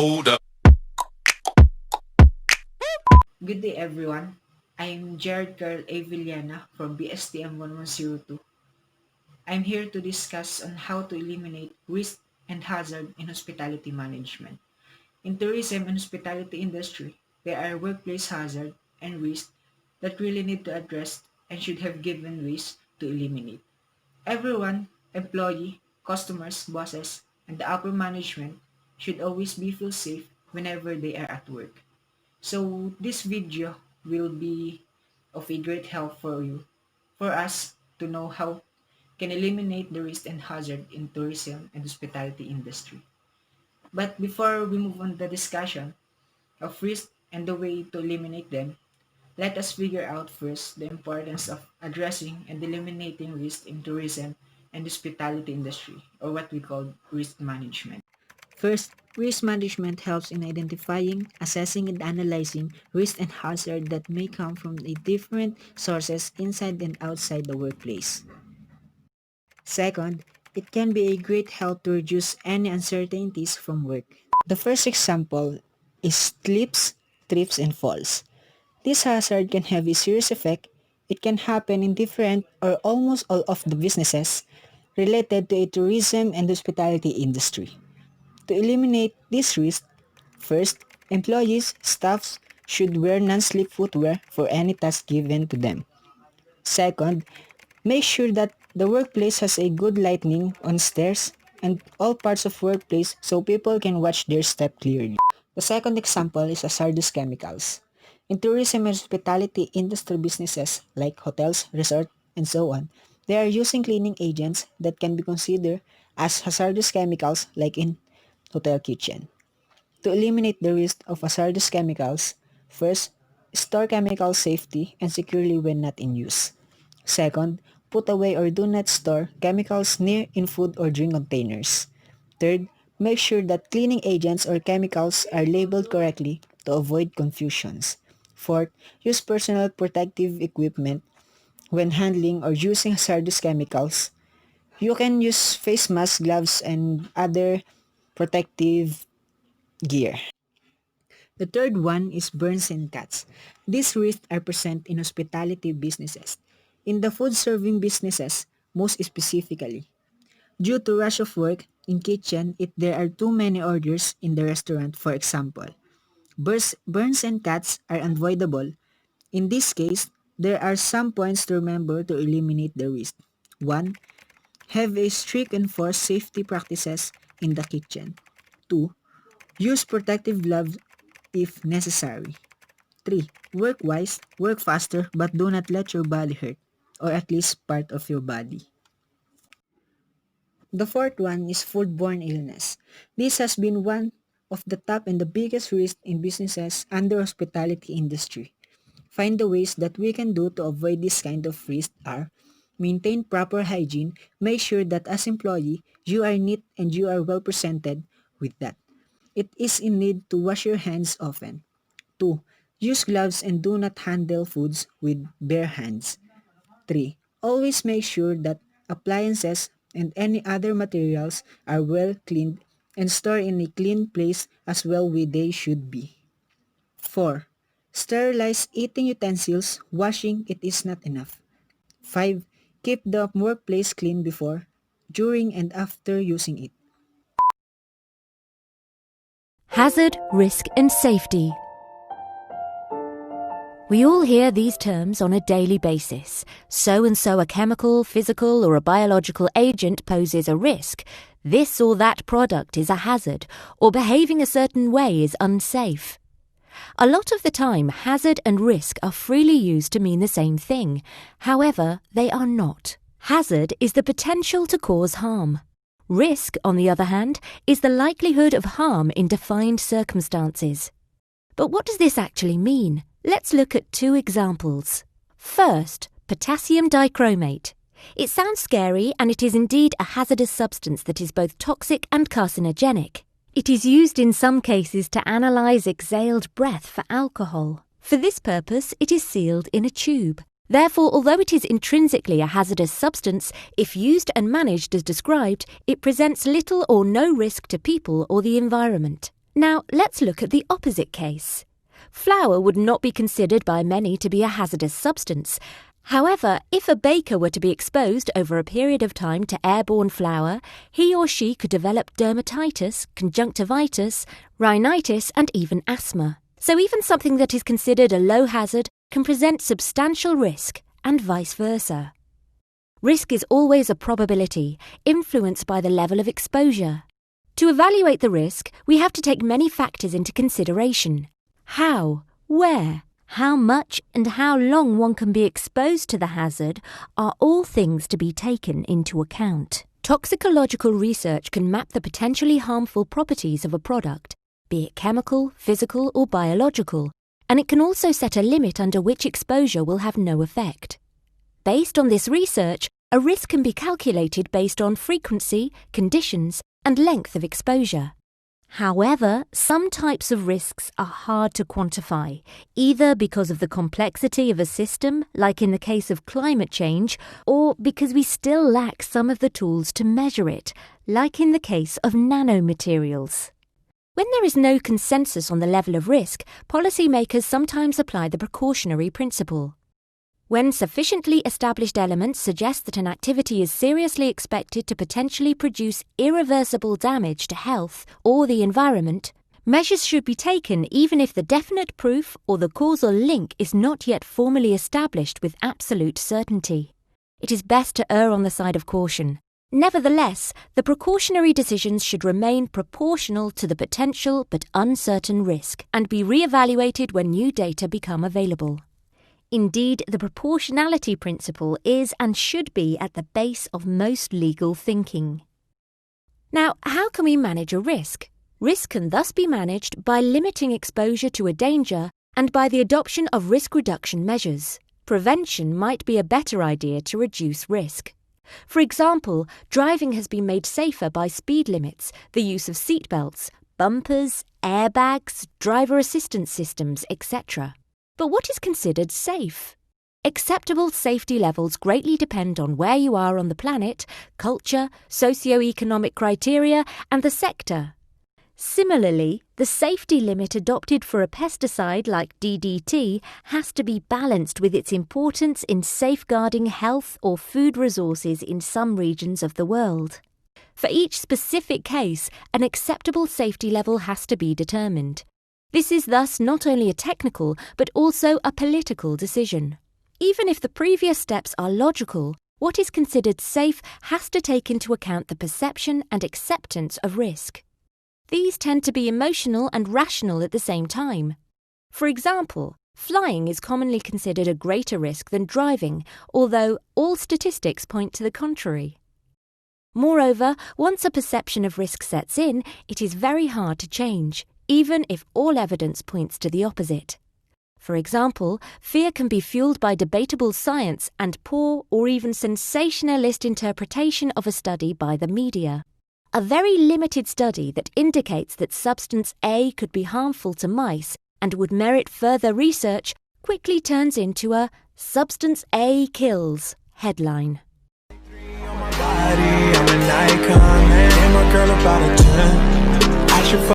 Hold up. Good day everyone. I'm Jerald Villena from BSTM 1102. I'm here to discuss on how to eliminate risk and hazard in hospitality management. In tourism and hospitality industry, there are workplace hazard and risk that really need to address and should have given ways to eliminate. Everyone, employee, customers, bosses, and the upper management should always be feel safe whenever they are at work. So this video will be of a great help for you, for us to know how can eliminate the risk and hazard in tourism and hospitality industry. But before we move on the discussion of risk and the way to eliminate them, let us figure out first the importance of addressing and eliminating risk in tourism and hospitality industry, or what we call risk management. First, risk management helps in identifying, assessing, and analyzing risk and hazard that may come from the different sources inside and outside the workplace. Second, it can be a great help to reduce any uncertainties from work. The first example is slips, trips, and falls. This hazard can have a serious effect. It can happen in different or almost all of the businesses related to a tourism and hospitality industry. To eliminate this risk, first, employees, staffs should wear non-slip footwear for any task given to them. Second, make sure that the workplace has a good lighting on stairs and all parts of workplace so people can watch their step clearly. The second example is hazardous chemicals. In tourism and hospitality industry businesses like hotels, resorts, and so on, they are using cleaning agents that can be considered as hazardous chemicals like in hotel kitchen. To eliminate the risk of hazardous chemicals, first, store chemicals safely and securely when not in use. Second, put away or do not store chemicals near in food or drink containers. Third, make sure that cleaning agents or chemicals are labeled correctly to avoid confusions. Fourth, use personal protective equipment when handling or using hazardous chemicals. You can use face masks, gloves, and other protective gear. The third one is burns and cuts. These risks are present in hospitality businesses. In the food serving businesses, most specifically, due to rush of work in kitchen if there are too many orders in the restaurant, for example. Burns and cuts are unavoidable. In this case, there are some points to remember to eliminate the risk. 1. Have a strict enforced safety practices in the kitchen. 2. Use protective gloves if necessary. 3. Work wise, work faster, but do not let your body hurt, or at least part of your body. The fourth one is foodborne illness. This has been one of the top and the biggest risks in businesses under hospitality industry. Find the ways that we can do to avoid this kind of risk are: maintain proper hygiene, make sure that as employee, you are neat and you are well presented with that. It is in need to wash your hands often. 2. Use gloves and do not handle foods with bare hands. 3. Always make sure that appliances and any other materials are well cleaned and stored in a clean place as well where they should be. 4. Sterilize eating utensils. Washing it is not enough. 5. Keep the workplace clean before, during, and after using it. Hazard, risk and safety. We all hear these terms on a daily basis. So-and-so a chemical, physical or a biological agent poses a risk. This or that product is a hazard, or behaving a certain way is unsafe. A lot of the time, hazard and risk are freely used to mean the same thing. However, they are not. Hazard is the potential to cause harm. Risk, on the other hand, is the likelihood of harm in defined circumstances. But what does this actually mean? Let's look at 2 examples. First, potassium dichromate. It sounds scary, and it is indeed a hazardous substance that is both toxic and carcinogenic. It is used in some cases to analyze exhaled breath for alcohol. For this purpose, it is sealed in a tube. Therefore, although it is intrinsically a hazardous substance, if used and managed as described, it presents little or no risk to people or the environment. Now, let's look at the opposite case. Flour would not be considered by many to be a hazardous substance. However, if a baker were to be exposed over a period of time to airborne flour, he or she could develop dermatitis, conjunctivitis, rhinitis, and even asthma. So even something that is considered a low hazard can present substantial risk, and vice versa. Risk is always a probability, influenced by the level of exposure. To evaluate the risk, we have to take many factors into consideration. How, where, how much and how long one can be exposed to the hazard are all things to be taken into account. Toxicological research can map the potentially harmful properties of a product, be it chemical, physical or biological, and it can also set a limit under which exposure will have no effect. Based on this research, a risk can be calculated based on frequency, conditions, and length of exposure. However, some types of risks are hard to quantify, either because of the complexity of a system, like in the case of climate change, or because we still lack some of the tools to measure it, like in the case of nanomaterials. When there is no consensus on the level of risk, policymakers sometimes apply the precautionary principle. When sufficiently established elements suggest that an activity is seriously expected to potentially produce irreversible damage to health or the environment, measures should be taken even if the definite proof or the causal link is not yet formally established with absolute certainty. It is best to err on the side of caution. Nevertheless, the precautionary decisions should remain proportional to the potential but uncertain risk and be re-evaluated when new data become available. Indeed, the proportionality principle is and should be at the base of most legal thinking. Now, how can we manage a risk? Risk can thus be managed by limiting exposure to a danger and by the adoption of risk reduction measures. Prevention might be a better idea to reduce risk. For example, driving has been made safer by speed limits, the use of seatbelts, bumpers, airbags, driver assistance systems, etc. But what is considered safe? Acceptable safety levels greatly depend on where you are on the planet, culture, socio-economic criteria, and the sector. Similarly, the safety limit adopted for a pesticide like DDT has to be balanced with its importance in safeguarding health or food resources in some regions of the world. For each specific case, an acceptable safety level has to be determined. This is thus not only a technical but also a political decision. Even if the previous steps are logical, what is considered safe has to take into account the perception and acceptance of risk. These tend to be emotional and rational at the same time. For example, flying is commonly considered a greater risk than driving, although all statistics point to the contrary. Moreover, once a perception of risk sets in, it is very hard to change, even if all evidence points to the opposite. For example, fear can be fueled by debatable science and poor or even sensationalist interpretation of a study by the media. A very limited study that indicates that substance A could be harmful to mice and would merit further research quickly turns into a "Substance A kills" headline. I'm an icon, man. My girl about a 10. I should